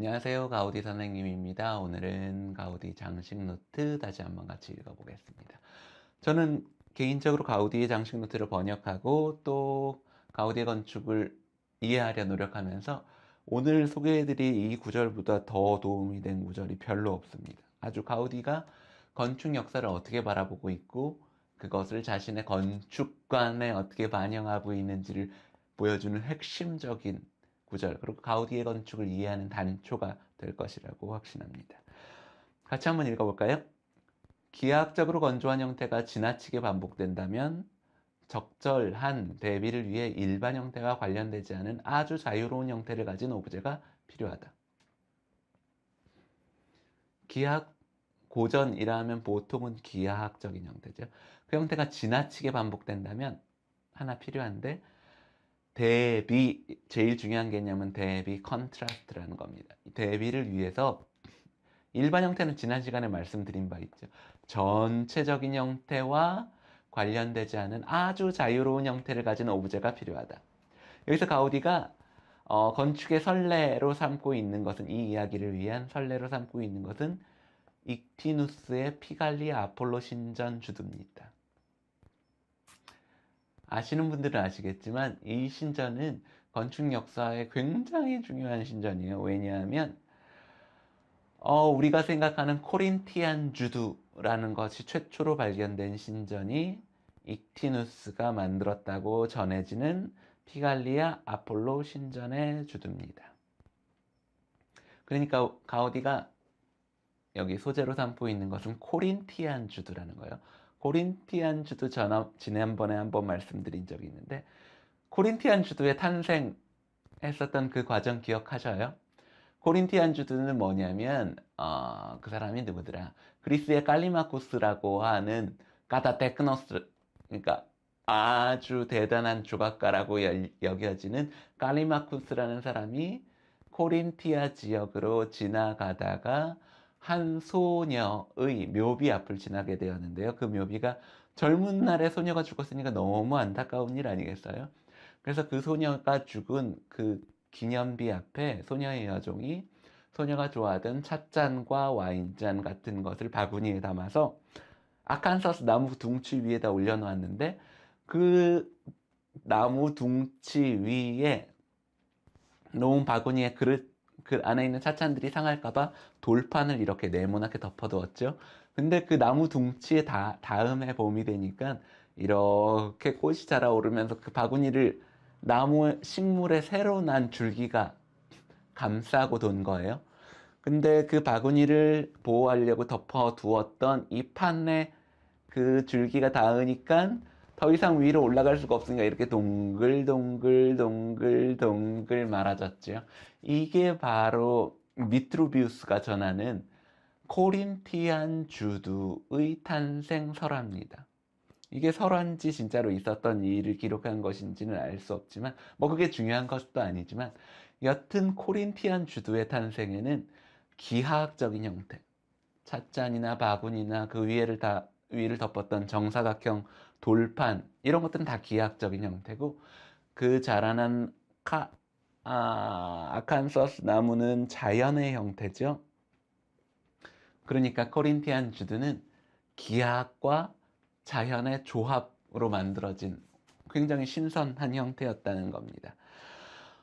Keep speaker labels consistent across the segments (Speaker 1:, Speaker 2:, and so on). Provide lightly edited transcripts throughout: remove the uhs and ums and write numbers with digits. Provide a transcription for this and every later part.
Speaker 1: 안녕하세요. 가우디 선생님입니다. 오늘은 가우디 장식 노트 다시 한번 같이 읽어보겠습니다. 저는 개인적으로 가우디의 장식 노트를 번역하고 또 가우디의 건축을 이해하려 노력하면서 오늘 소개해드릴 이 구절보다 더 도움이 된 구절이 별로 없습니다. 아주 가우디가 건축 역사를 어떻게 바라보고 있고 그것을 자신의 건축관에 어떻게 반영하고 있는지를 보여주는 핵심적인 구절, 그리고 가우디의 건축을 이해하는 단초가 될 것이라고 확신합니다. 같이 한번 읽어볼까요? 기하학적으로 건조한 형태가 지나치게 반복된다면 적절한 대비를 위해 일반 형태와 관련되지 않은 아주 자유로운 형태를 가진 오브제가 필요하다. 기하학 고전이라면 보통은 기하학적인 형태죠. 그 형태가 지나치게 반복된다면 하나 필요한데, 대비, 제일 중요한 개념은 대비, 컨트라스트라는 겁니다. 대비를 위해서 일반 형태는 지난 시간에 말씀드린 바 있죠. 전체적인 형태와 관련되지 않은 아주 자유로운 형태를 가진 오브제가 필요하다. 여기서 가우디가 건축의 선례로 삼고 있는 것은, 이 이야기를 위한 선례로 삼고 있는 것은 익티누스의 피갈리아 아폴로 신전 주두입니다. 아시는 분들은 아시겠지만 이 신전은 건축 역사에 굉장히 중요한 신전이에요. 왜냐하면 우리가 생각하는 코린티안 주두라는 것이 최초로 발견된 신전이 익티누스가 만들었다고 전해지는 피갈리아 아폴로 신전의 주두입니다. 그러니까 가우디가 여기 소재로 삼고 있는 것은 코린티안 주두라는 거예요. 코린티안 주두 지난번에 한번 말씀드린 적이 있는데, 코린티안 주두의 탄생했었던 그 과정 기억하셔요? 코린티안 주두는 뭐냐면 그 사람이 누구더라? 그리스의 칼리마쿠스라고 하는 까다테크노스, 그러니까 아주 대단한 조각가라고 여겨지는 칼리마쿠스라는 사람이 코린티아 지역으로 지나가다가 한 소녀의 묘비 앞을 지나게 되었는데요. 그 묘비가 젊은 날에 소녀가 죽었으니까 너무 안타까운 일 아니겠어요? 그래서 그 소녀가 죽은 그 기념비 앞에 소녀의 여종이 소녀가 좋아하던 찻잔과 와인잔 같은 것을 바구니에 담아서 아칸서스 나무 둥치 위에다 올려놓았는데, 그 나무 둥치 위에 놓은 바구니에 그 안에 있는 찻잔들이 상할까봐 돌판을 이렇게 네모나게 덮어두었죠. 근데 그 나무 둥치에 다음에 봄이 되니까 이렇게 꽃이 자라오르면서 그 바구니를 나무 식물의 새로 난 줄기가 감싸고 돈 거예요. 근데 그 바구니를 보호하려고 덮어두었던 이 판에 그 줄기가 닿으니까 더 이상 위로 올라갈 수가 없으니까 이렇게 동글동글 말아졌죠. 이게 바로 미트루비우스가 전하는 코린티안 주두의 탄생 설화입니다. 이게 설화인지 진짜로 있었던 일을 기록한 것인지는 알 수 없지만, 뭐 그게 중요한 것도 아니지만, 여튼 코린티안 주두의 탄생에는 기하학적인 형태, 찻잔이나 바구니나 그 위를 덮었던 정사각형 돌판, 이런 것들은 다 기하학적인 형태고, 그 자라난 아칸서스 나무는 자연의 형태죠. 그러니까 코린티안 주드는 기하학과 자연의 조합으로 만들어진 굉장히 신선한 형태였다는 겁니다.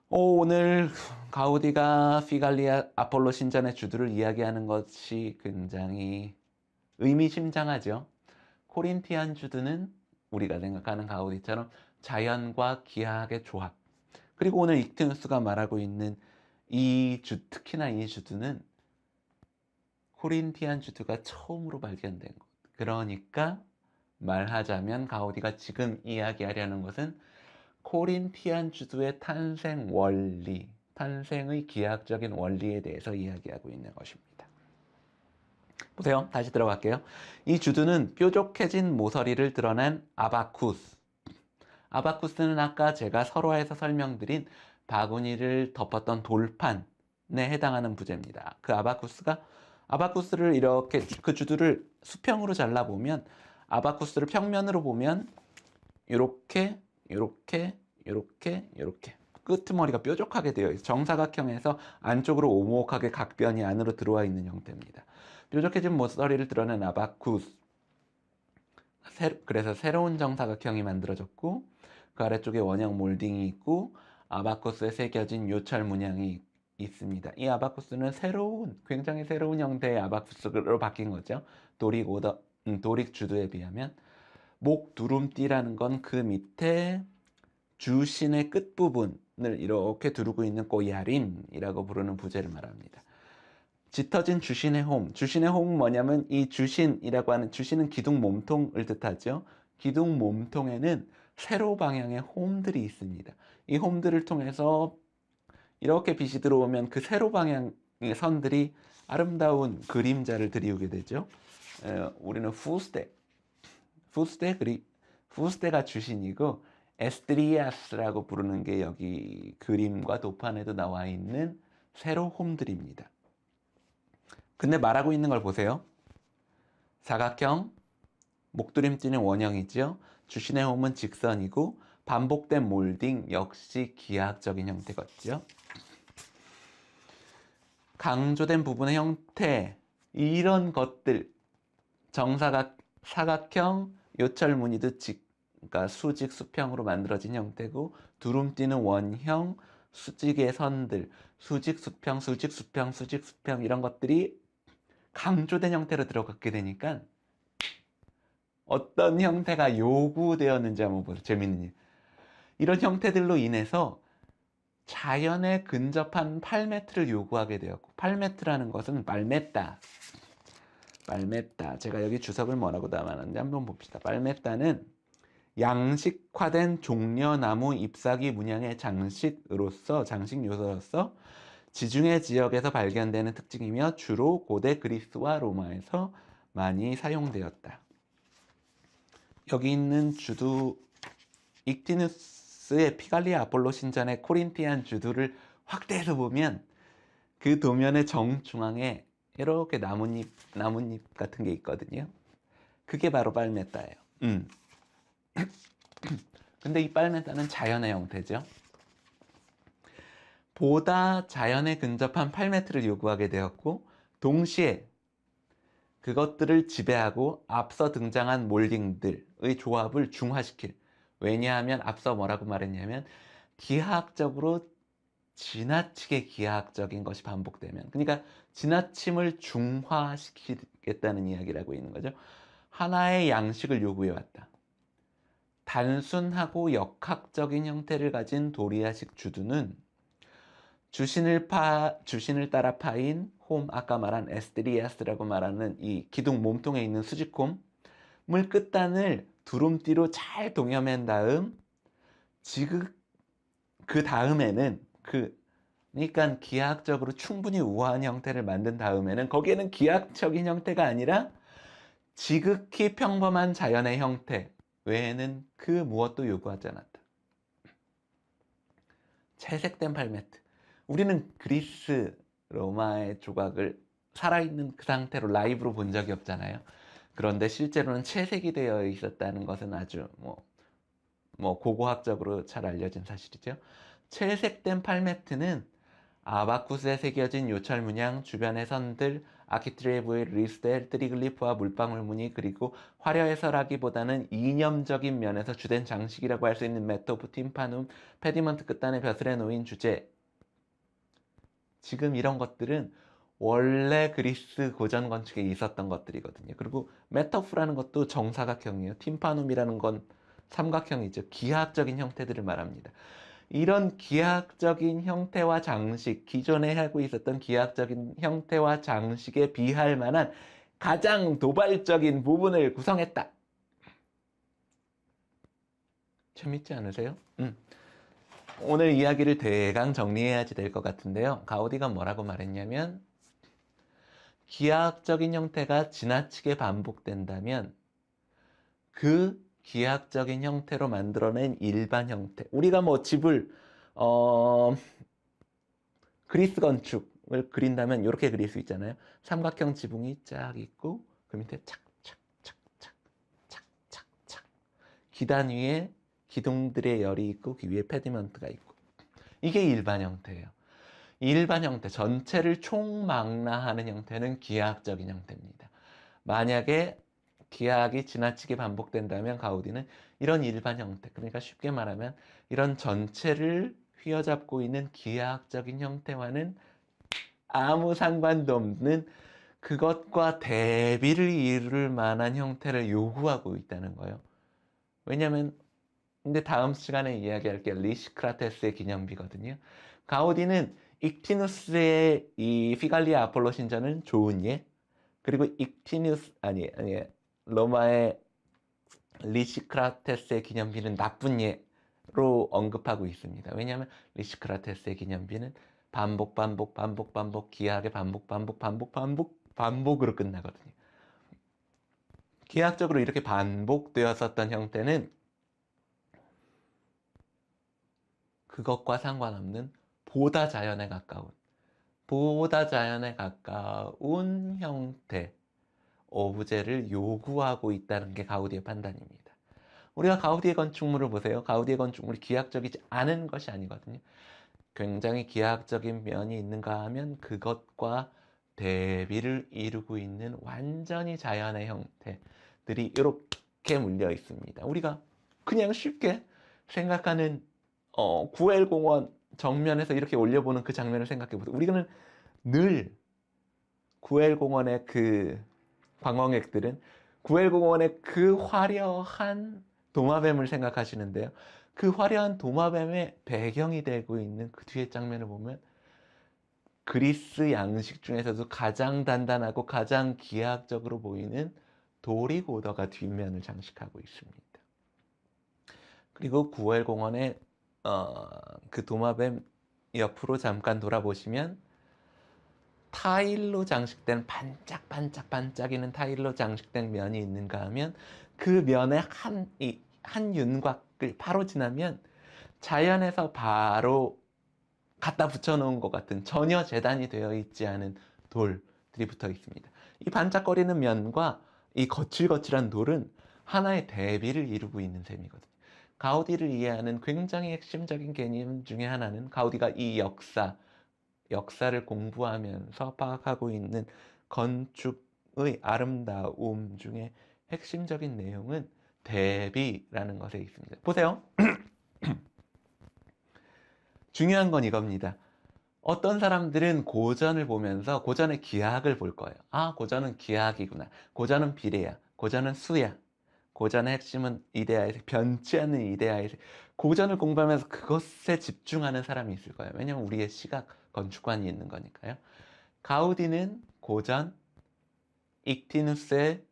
Speaker 1: 오늘 가우디가 피갈리아 아폴로 신전의 주두를 이야기하는 것이 굉장히 의미심장하죠. 코린티안 주두는 우리가 생각하는 가우디처럼 자연과 기하학의 조합, 그리고 오늘 익티누스가 말하고 있는 특히나 이 주두는 코린티안 주두가 처음으로 발견된 것. 그러니까 말하자면 가우디가 지금 이야기하려는 것은 코린티안 주두의 탄생 원리, 탄생의 기하학적인 원리에 대해서 이야기하고 있는 것입니다. 보세요. 다시 들어갈게요. 이 주두는 뾰족해진 모서리를 드러낸 아바쿠스. 아바쿠스는 아까 제가 설화에서 설명드린 바구니를 덮었던 돌판에 해당하는 부재입니다. 그 아바쿠스를 이렇게 그 주두를 수평으로 잘라보면, 아바쿠스를 평면으로 보면 요렇게 끄트머리가 뾰족하게 되어 있어요. 정사각형에서 안쪽으로 오목하게 각변이 안으로 들어와 있는 형태입니다. 뾰족해진 모서리를 드러낸 아바쿠스. 그래서 새로운 정사각형이 만들어졌고 그 아래쪽에 원형 몰딩이 있고 아바쿠스에 새겨진 요철 문양이 있습니다. 이 아바쿠스는 굉장히 새로운 형태의 아바쿠스로 바뀐 거죠. 도릭 주두에 비하면. 목 두름띠라는 건 그 밑에 주신의 끝부분을 이렇게 두르고 있는 꼬야린이라고 부르는 부제를 말합니다. 짙어진 주신의 홈. 주신의 홈은 뭐냐면 이 주신이라고 하는 주신은 기둥 몸통을 뜻하죠. 기둥 몸통에는 세로 방향의 홈들이 있습니다. 이 홈들을 통해서 이렇게 빛이 들어오면 그 세로 방향의 선들이 아름다운 그림자를 드리우게 되죠. 우리는 푸스테가 주신이고 에스트리아스라고 부르는 게 여기 그림과 도판에도 나와 있는 세로 홈들입니다. 근데 말하고 있는 걸 보세요. 사각형, 목두림띠는 원형이죠. 주신의 홈은 직선이고 반복된 몰딩 역시 기하학적인 형태겠죠. 강조된 부분의 형태, 이런 것들, 사각형, 요철 무늬도 그러니까 수직 수평으로 만들어진 형태고 두름띠는 원형, 수직의 선들, 수직 수평, 수직 수평, 수직 수평 이런 것들이 강조된 형태로 들어가게 되니까 어떤 형태가 요구되었는지 한번 보세요. 재밌는 일. 이런 형태들로 인해서 자연에 근접한 팔메트를 요구하게 되었고, 팔메트라는 것은 말메따. 제가 여기 주석을 뭐라고 담았는지 한번 봅시다. 말메따는 양식화된 종려나무 잎사귀 문양의 장식 요소로서 지중해 지역에서 발견되는 특징이며 주로 고대 그리스와 로마에서 많이 사용되었다. 여기 있는 주두 익티누스의 피갈리아 아폴로 신전의 코린티안 주두를 확대해서 보면 그 도면의 정중앙에 이렇게 나뭇잎 같은 게 있거든요. 그게 바로 빨메따예요. 근데 이 빨메따는 자연의 형태죠. 보다 자연에 근접한 8m를 요구하게 되었고 동시에 그것들을 지배하고 앞서 등장한 몰딩들의 조합을 중화시킬, 왜냐하면 앞서 뭐라고 말했냐면 기하학적으로 지나치게 기하학적인 것이 반복되면, 그러니까 지나침을 중화시키겠다는 이야기를 하고 있는 거죠. 하나의 양식을 요구해왔다. 단순하고 역학적인 형태를 가진 도리아식 주두는 주신을 따라 파인 홈, 아까 말한 에스트리아스라고 말하는 이 기둥 몸통에 있는 수직홈을 끝단을 두rum띠로 잘 동여맨 다음 그 다음에는 그러니까 기하학적으로 충분히 우아한 형태를 만든 다음에는 거기에는 기하학적인 형태가 아니라 지극히 평범한 자연의 형태 외에는 그 무엇도 요구하지 않았다. 채색된 팔메트. 우리는 그리스, 로마의 조각을 살아있는 그 상태로 라이브로 본 적이 없잖아요. 그런데 실제로는 채색이 되어 있었다는 것은 아주 고고학적으로 잘 알려진 사실이죠. 채색된 팔메트는 아바쿠스에 새겨진 요철 문양, 주변의 선들, 아키트레이브의 리스텔, 트리글리프와 물방울 무늬, 그리고 화려해서라기보다는 이념적인 면에서 주된 장식이라고 할 수 있는 메토프, 팀파눔, 페디먼트 끝단의 벼슬에 놓인 주제. 지금 이런 것들은 원래 그리스 고전 건축에 있었던 것들이거든요. 그리고 메토프라는 것도 정사각형이에요. 팀파눔이라는 건 삼각형이죠. 기하학적인 형태들을 말합니다. 이런 기하학적인 형태와 장식, 기존에 하고 있었던 기하학적인 형태와 장식에 비할 만한 가장 도발적인 부분을 구성했다. 재밌지 않으세요? 오늘 이야기를 대강 정리해야지 될 것 같은데요. 가우디가 뭐라고 말했냐면 기하학적인 형태가 지나치게 반복된다면 그 기하학적인 형태로 만들어낸 일반 형태, 우리가 집을 그리스 건축을 그린다면 이렇게 그릴 수 있잖아요. 삼각형 지붕이 쫙 있고 그 밑에 착착 기단 위에 기둥들의 열이 있고 그 위에 페디먼트가 있고, 이게 일반 형태예요. 일반 형태, 전체를 총망라하는 형태는 기하학적인 형태입니다. 만약에 기하학이 지나치게 반복된다면 가우디는 이런 일반 형태, 그러니까 쉽게 말하면 이런 전체를 휘어잡고 있는 기하학적인 형태와는 아무 상관도 없는 그것과 대비를 이룰 만한 형태를 요구하고 있다는 거예요. 왜냐하면 근데 다음 시간에 이야기할 게 리시크라테스의 기념비거든요. 가우디는 익티누스의 이 피갈리아 아폴로 신전은 좋은 예, 그리고 로마의 리시크라테스의 기념비는 나쁜 예로 언급하고 있습니다. 왜냐하면 리시크라테스의 기념비는 반복 기하학의 반복으로 끝나거든요. 기하학적으로 이렇게 반복되었었던 형태는 그것과 상관없는 보다 자연에 가까운 형태, 오브제를 요구하고 있다는 게 가우디의 판단입니다. 우리가 가우디의 건축물을 보세요. 가우디의 건축물이 기하학적이지 않은 것이 아니거든요. 굉장히 기하학적인 면이 있는가 하면 그것과 대비를 이루고 있는 완전히 자연의 형태들이 이렇게 물려 있습니다. 우리가 그냥 쉽게 생각하는 구엘공원 정면에서 이렇게 올려보는 그 장면을 생각해 보세요. 우리는 늘 구엘공원의 그 관광객들은 구엘공원의 그 화려한 도마뱀을 생각하시는데요. 그 화려한 도마뱀의 배경이 되고 있는 그 뒤의 장면을 보면 그리스 양식 중에서도 가장 단단하고 가장 기하학적으로 보이는 도리고더가 뒷면을 장식하고 있습니다. 그리고 구엘공원의 그 도마뱀 옆으로 잠깐 돌아보시면 타일로 장식된 반짝이는 타일로 장식된 면이 있는가 하면 그 면에 한 윤곽을 바로 지나면 자연에서 바로 갖다 붙여놓은 것 같은 전혀 재단이 되어 있지 않은 돌들이 붙어 있습니다. 이 반짝거리는 면과 이 거칠거칠한 돌은 하나의 대비를 이루고 있는 셈이거든요. 가우디를 이해하는 굉장히 핵심적인 개념 중에 하나는 가우디가 이 역사를 공부하면서 파악하고 있는 건축의 아름다움 중에 핵심적인 내용은 대비라는 것에 있습니다. 보세요. 중요한 건 이겁니다. 어떤 사람들은 고전을 보면서 고전의 기하학을 볼 거예요. 아, 고전은 기하학이구나. 고전은 비례야. 고전은 수야. 고전의 핵심은 이데아의 변치 않는 이데아의 고전을 공부하면서 그것에 집중하는 사람이 있을 거예요. 왜냐하면 우리의 시각, 건축관이 있는 거니까요. 가우디는 고전, 익티누스의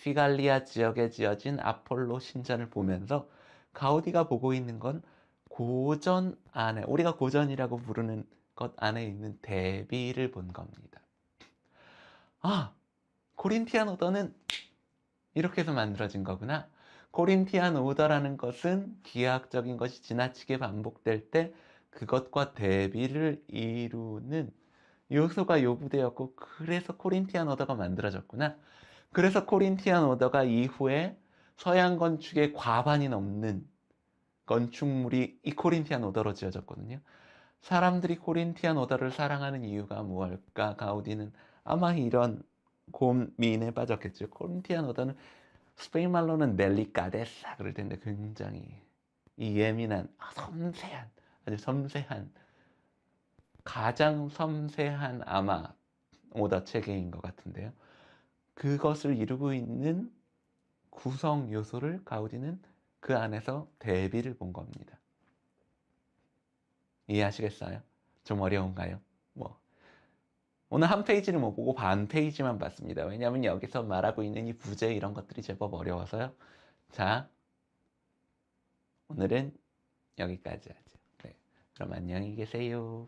Speaker 1: 피갈리아 지역에 지어진 아폴로 신전을 보면서 가우디가 보고 있는 건 고전 안에, 우리가 고전이라고 부르는 것 안에 있는 대비를 본 겁니다. 아, 코린티안 오더는 이렇게 해서 만들어진 거구나. 코린티안 오더라는 것은 기하학적인 것이 지나치게 반복될 때 그것과 대비를 이루는 요소가 요구되었고, 그래서 코린티안 오더가 만들어졌구나. 그래서 코린티안 오더가 이후에 서양 건축의 과반이 넘는 건축물이 이 코린티안 오더로 지어졌거든요. 사람들이 코린티안 오더를 사랑하는 이유가 무엇일까? 가우디는 아마 이런 고민에 빠졌겠죠. 코린티안 오더는 스페인 말로는 넬리카데사 그럴 텐데 굉장히 이 예민한, 섬세한, 아주 섬세한, 가장 섬세한 아마 오더 체계인 것 같은데요. 그것을 이루고 있는 구성 요소를 가우디는 그 안에서 대비를 본 겁니다. 이해하시겠어요? 좀 어려운가요? 오늘 한 페이지를 못 보고 반 페이지만 봤습니다. 왜냐하면 여기서 말하고 있는 이 부제 이런 것들이 제법 어려워서요. 자, 오늘은 여기까지 하죠. 네, 그럼 안녕히 계세요.